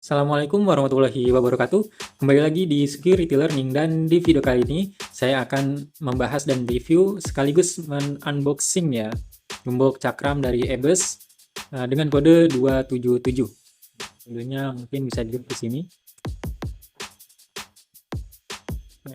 Assalamualaikum warahmatullahi wabarakatuh. Kembali lagi di Security Learning dan di video kali ini saya akan membahas dan review sekaligus unboxing ya gembok cakram dari Ebes dengan kode 277. Kodenya mungkin bisa dilihat di sini.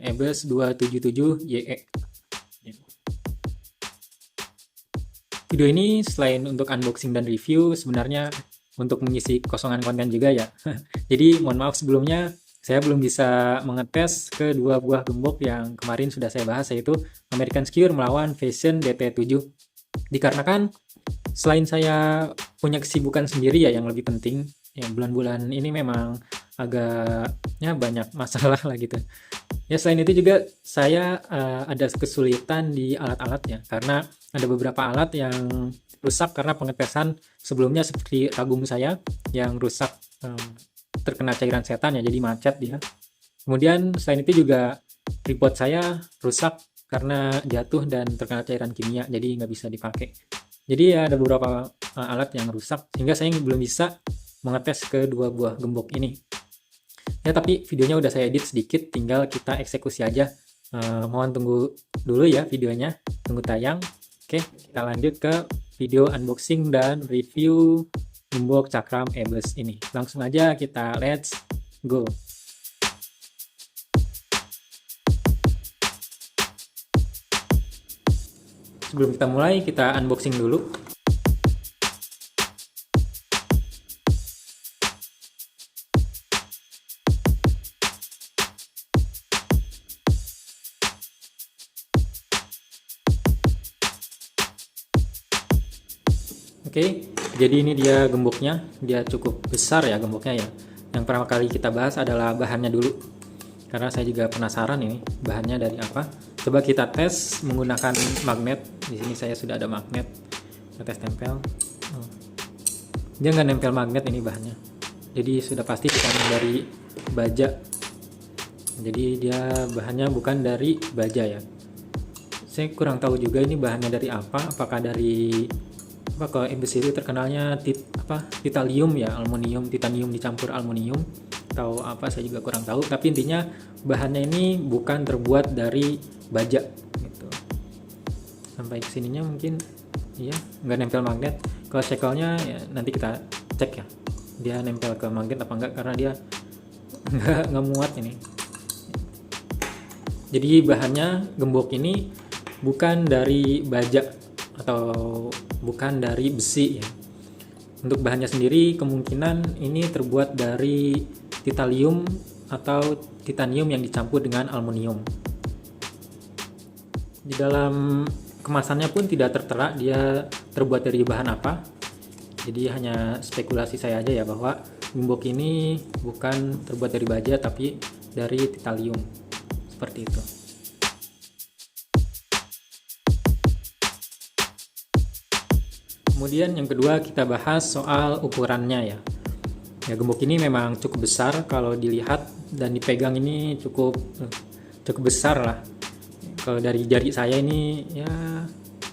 Ebes 277YE. Video ini selain untuk unboxing dan review, sebenarnya untuk mengisi kosongan konten juga ya. Jadi mohon maaf sebelumnya, saya belum bisa mengetes kedua buah gembok yang kemarin sudah saya bahas, yaitu American Secure melawan Fashion DT7. Dikarenakan selain saya punya kesibukan sendiri ya yang lebih penting, ya bulan-bulan ini memang agaknya banyak masalah lah gitu. Ya selain itu juga saya ada kesulitan di alat-alatnya karena ada beberapa alat yang rusak karena pengetesan sebelumnya, seperti ragum saya yang rusak terkena cairan setan ya, jadi macet dia. Kemudian selain itu juga tripod saya rusak karena jatuh dan terkena cairan kimia, jadi nggak bisa dipakai. Jadi ya ada beberapa alat yang rusak sehingga saya belum bisa mengetes kedua buah gembok ini. Ya tapi videonya udah saya edit sedikit, tinggal kita eksekusi aja. Mohon tunggu dulu ya videonya, tunggu tayang. Oke, kita lanjut ke video unboxing dan review gembok cakram Ebes ini. Langsung aja kita let's go. Sebelum kita mulai, kita unboxing dulu. Oke, jadi ini dia gemboknya. Dia cukup besar ya gemboknya ya. Yang pertama kali kita bahas adalah bahannya dulu, karena saya juga penasaran ini bahannya dari apa. Coba kita tes menggunakan magnet. Di sini saya sudah ada magnet. Kita tes tempel. Dia nggak nempel magnet ini bahannya. Jadi sudah pasti bukan dari baja. Jadi dia bahannya bukan dari baja ya. Saya kurang tahu juga ini bahannya dari apa. Apakah dari kalau Ebes itu terkenalnya titanium ya, titanium dicampur aluminium atau apa, saya juga kurang tahu, tapi intinya bahannya ini bukan terbuat dari baja gitu. Sampai kesininya mungkin iya nggak nempel magnet. Kalau shackle-nya ya nanti kita cek ya, dia nempel ke magnet apa enggak, karena dia nggak muat ini. Jadi bahannya gembok ini bukan dari baja atau bukan dari besi ya. Untuk bahannya sendiri kemungkinan ini terbuat dari titanium atau titanium yang dicampur dengan aluminium. Di dalam kemasannya pun tidak tertera dia terbuat dari bahan apa. Jadi hanya spekulasi saya aja ya, bahwa gembok ini bukan terbuat dari baja tapi dari titanium. Seperti itu. Kemudian yang kedua kita bahas soal ukurannya ya. Ya gembok ini memang cukup besar kalau dilihat dan dipegang, ini cukup besar lah. Kalau dari jari saya ini ya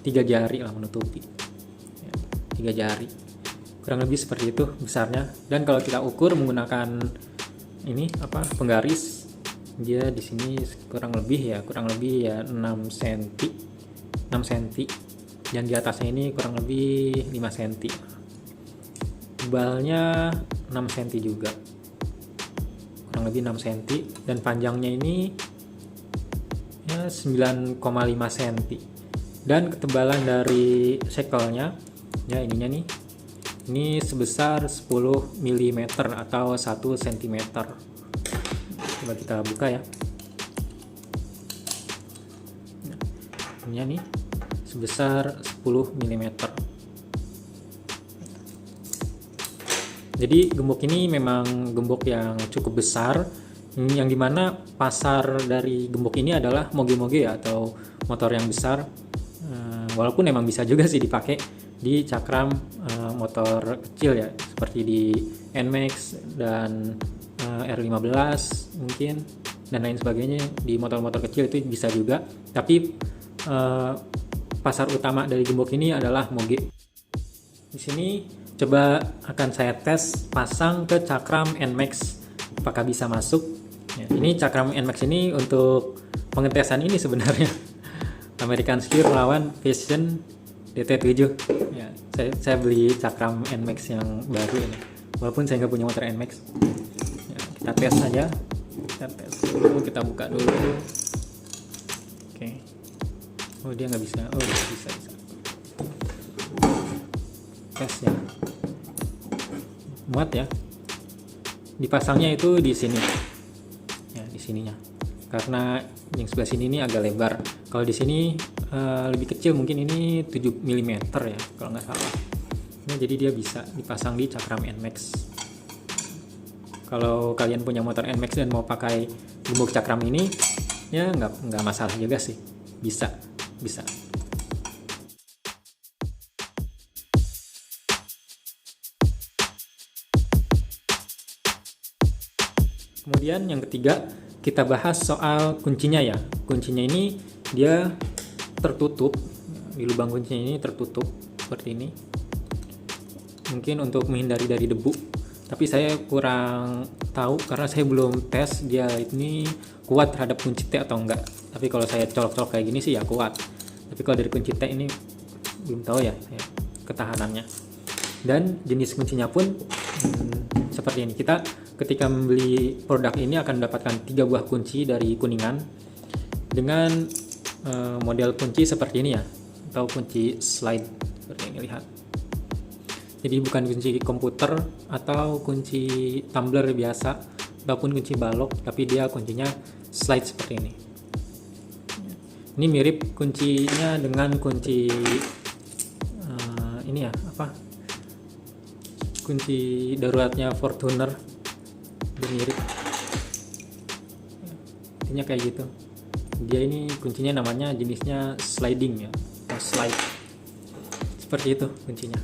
3 jari lah menutupi. Ya, 3 jari. Kurang lebih seperti itu besarnya. Dan kalau kita ukur menggunakan ini penggaris, dia di sini kurang lebih ya 6 cm. 6 cm. Dan di atasnya ini kurang lebih 5 cm. Tebalnya 6 cm juga. Kurang lebih 6 cm. Dan panjangnya ini ya 9,5 cm. Dan ketebalan dari shackle-nya ya ininya nih. Ini sebesar 10 mm atau 1 cm. Coba kita buka ya. Ininya nih sebesar 10 mm. Jadi gembok ini memang gembok yang cukup besar, yang dimana pasar dari gembok ini adalah moge-moge atau motor yang besar. Walaupun memang bisa juga sih dipakai di cakram motor kecil ya, seperti di NMAX dan R15 mungkin dan lain sebagainya. Di motor-motor kecil itu bisa juga, tapi pasar utama dari gembok ini adalah moge. Di sini Coba akan saya tes pasang ke cakram NMAX, apakah bisa masuk. Ya, ini cakram NMAX ini untuk pengetesan ini sebenarnya. American Skier melawan Vision DT7. Ya, saya beli cakram NMAX yang baru ini, walaupun saya nggak punya motor NMAX. Ya, kita tes saja. Kita tes dulu, kita buka dulu. Oke. Oh, dia nggak bisa. Oh, bisa. Tes ya. Muat ya. Dipasangnya itu di sini. Ya, di sininya. Karena yang sebelah sini ini agak lebar. Kalau di sini lebih kecil, mungkin ini 7 mm ya, kalau nggak salah. Nah, jadi dia bisa dipasang di cakram NMAX. Kalau kalian punya motor NMAX dan mau pakai gembok cakram ini, ya nggak masalah juga sih. Bisa. Kemudian yang ketiga, kita bahas soal kuncinya ya. Kuncinya ini dia tertutup, di lubang kuncinya ini tertutup seperti ini. Mungkin untuk menghindari dari debu, tapi saya kurang tahu karena saya belum tes dia ini kuat terhadap kunci T atau enggak. Tapi kalau saya colok-colok kayak gini sih ya kuat. Tapi kalau dari kunci T ini belum tahu ya ketahanannya. Dan jenis kuncinya pun seperti ini. Kita ketika membeli produk ini akan mendapatkan 3 buah kunci dari Kuningan dengan model kunci seperti ini ya, atau kunci slide seperti ini, lihat. Jadi bukan kunci komputer atau kunci tumbler biasa ataupun kunci balok, tapi dia kuncinya slide seperti ini. Ini mirip kuncinya dengan kunci ini ya, kunci daruratnya Fortuner, mirip. Intinya kayak gitu. Dia ini kuncinya namanya jenisnya sliding ya, atau slide. Seperti itu kuncinya.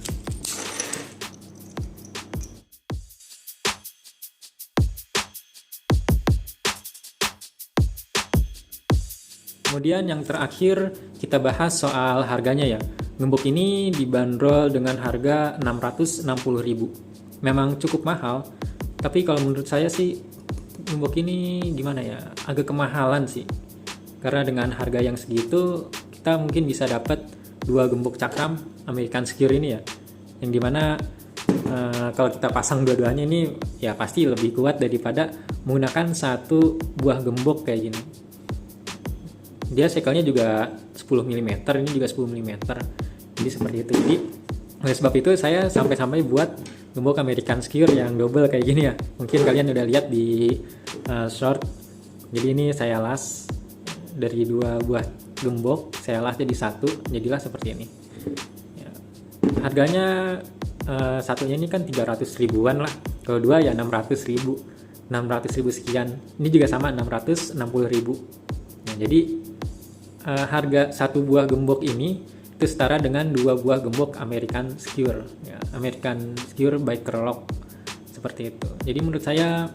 Kemudian yang terakhir kita bahas soal harganya ya. Gembok ini dibanderol dengan harga 660.000. Memang cukup mahal, tapi kalau menurut saya sih gembok ini gimana ya, agak kemahalan sih. Karena dengan harga yang segitu kita mungkin bisa dapat 2 gembok cakram American Skier ini ya, yang dimana kalau kita pasang dua-duanya ini ya pasti lebih kuat daripada menggunakan 1 buah gembok kayak gini. Dia sekelnya juga 10 mm, ini juga 10 mm. Jadi seperti itu. Jadi oleh sebab itu saya sampai-sampai buat gembok American Skier yang double kayak gini ya. Mungkin kalian udah lihat di short. Jadi ini saya las dari 2 buah gembok, saya las jadi 1, jadilah seperti ini. Ya. Harganya satunya ini kan 300 ribuan lah. Kalau 2 ya 600 ribu sekian. Ini juga sama 660 ribu. Nah, jadi harga 1 buah gembok ini itu setara dengan 2 buah gembok American Skier ya, American Skier by Kerlock, seperti itu. Jadi menurut saya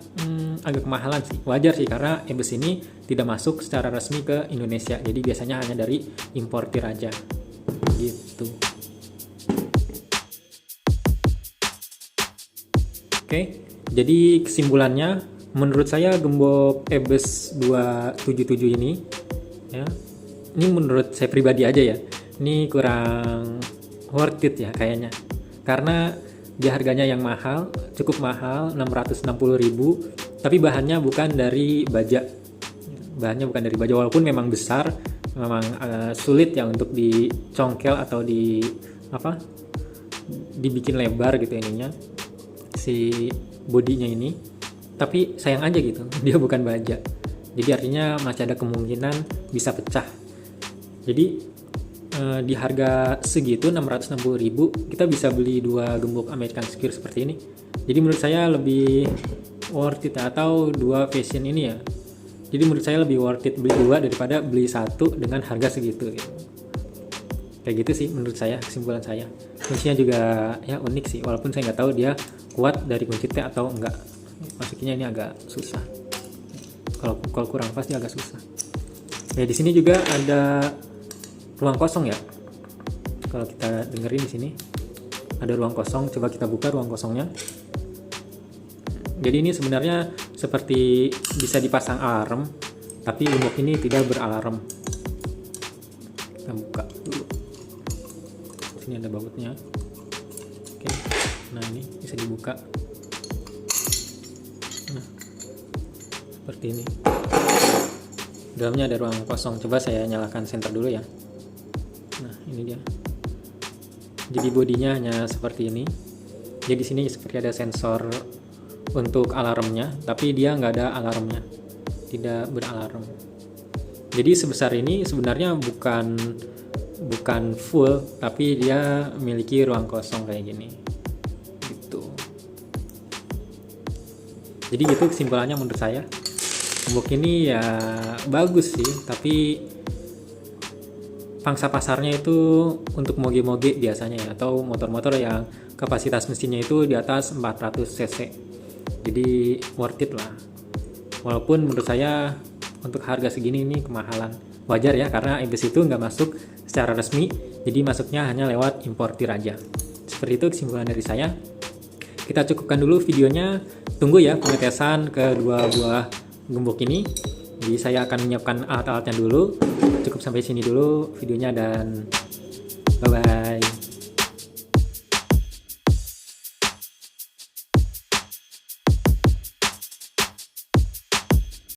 agak kemahalan sih, wajar sih karena Ebes ini tidak masuk secara resmi ke Indonesia, jadi biasanya hanya dari importir aja gitu. Oke, jadi kesimpulannya menurut saya gembok Ebes 277 ini ya, ini menurut saya pribadi aja ya, ini kurang worth it ya kayaknya, karena dia harganya yang mahal, cukup mahal, 660.000, tapi bahannya bukan dari baja, walaupun memang besar, memang sulit ya untuk dicongkel atau dibikin lebar gitu ininya, si bodinya ini, tapi sayang aja gitu, dia bukan baja, jadi artinya masih ada kemungkinan bisa pecah. Jadi di harga segitu 660.000 kita bisa beli 2 gembok American Skier seperti ini. Jadi menurut saya lebih worth it, atau 2 Vision ini ya. Jadi menurut saya lebih worth it beli 2 daripada beli 1 dengan harga segitu gitu. Kayak gitu sih menurut saya, kesimpulan saya. Kuncinya juga ya unik sih, walaupun saya nggak tahu dia kuat dari kunci T atau enggak. Masukinnya ini agak susah. Kalau kurang pas dia agak susah. Ya di sini juga ada ruang kosong ya. Kalau kita dengerin di sini ada ruang kosong. Coba kita buka ruang kosongnya. Jadi ini sebenarnya seperti bisa dipasang alarm, tapi untuk ini tidak beralarm. Kita buka dulu. Sini ada bautnya. Oke. Nah, ini bisa dibuka. Nah, seperti ini. Dalamnya ada ruang kosong. Coba saya nyalakan senter dulu ya. Nah, ini dia. Jadi bodinya hanya seperti ini. Jadi sini seperti ada sensor untuk alarmnya, tapi dia nggak ada alarmnya, tidak beralarm. Jadi sebesar ini sebenarnya bukan full, tapi dia memiliki ruang kosong kayak gini gitu. Jadi gitu kesimpulannya menurut saya. Homebox ini ya bagus sih, tapi pangsa pasarnya itu untuk moge-moge biasanya ya, atau motor-motor yang kapasitas mesinnya itu di atas 400 cc. Jadi worth it lah. Walaupun menurut saya untuk harga segini ini kemahalan. Wajar ya, karena Aegis itu nggak masuk secara resmi, jadi masuknya hanya lewat importir aja. Seperti itu kesimpulan dari saya. Kita cukupkan dulu videonya. Tunggu ya pengetesan kedua buah gembok ini. Jadi saya akan menyiapkan alat-alatnya dulu. Cukup sampai sini dulu videonya dan bye-bye.